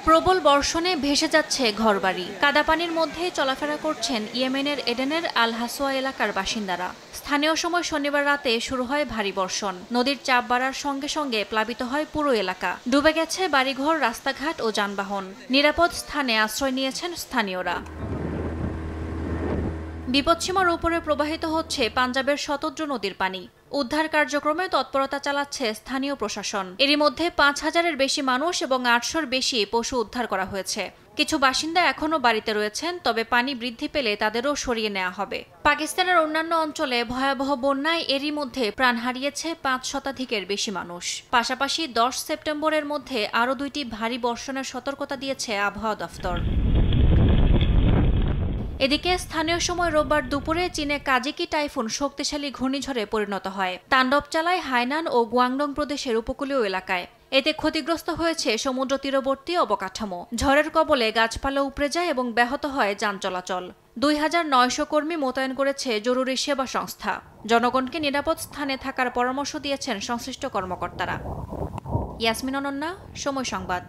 প্রবল বর্ষণে ভেসে যাচ্ছে ঘরবাড়ি। কাদা পানির মধ্যে চলাফেরা করছেন ইয়েমেনের এডেনের আল হাসোয়া এলাকার বাসিন্দারা। স্থানীয় সময় শনিবার রাতে শুরু হয় ভারী বর্ষণ। নদীর চাপ বাড়ার সঙ্গে সঙ্গে প্লাবিত হয় পুরো এলাকা। ডুবে গেছে বাড়িঘর, রাস্তাঘাট ও যানবাহন। নিরাপদ স্থানে আশ্রয় নিয়েছেন স্থানীয়রা। বিপদসীমার উপরে প্রবাহিত হচ্ছে পাঞ্জাবের শতদ্র নদীর পানি। উদ্ধার কার্যক্রমে তৎপরতা চালাচ্ছে স্থানীয় প্রশাসন। এরই মধ্যে ৫,০০০-এর বেশি মানুষ এবং ৮০০-র বেশি পশু উদ্ধার করা হয়েছে। কিছু বাসিন্দা এখনও বাড়িতে রয়েছেন, তবে পানি বৃদ্ধি পেলে তাদেরও সরিয়ে নেওয়া হবে। পাকিস্তানের অন্যান্য অঞ্চলে ভয়াবহ বন্যায় এরই মধ্যে প্রাণ হারিয়েছে ৫ শতাধিকের বেশি মানুষ। পাশাপাশি ১০ সেপ্টেম্বরের মধ্যে আরও ২টি ভারী বর্ষণের সতর্কতা দিয়েছে আবহাওয়া দফতর। এদিকে স্থানীয় সময় রোববার দুপুরে চীনে কাজিকি টাইফুন শক্তিশালী ঘূর্ণিঝড়ে পরিণত হয়। তাণ্ডব চালায় হাইনান ও গুয়াংডং প্রদেশের উপকূলীয় এলাকায়। এতে ক্ষতিগ্রস্ত হয়েছে সমুদ্র তীরবর্তী অবকাঠামো। ঝড়ের কবলে গাছপালা উপড়ে যায় এবং ব্যাহত হয় যান চলাচল। ২,৯০০ কর্মী মোতায়েন করেছে জরুরি সেবা সংস্থা। জনগণকে নিরাপদ স্থানে থাকার পরামর্শ দিয়েছেন সংশ্লিষ্ট কর্মকর্তারা। ইয়াসমিন অনন্যা, সময় সংবাদ।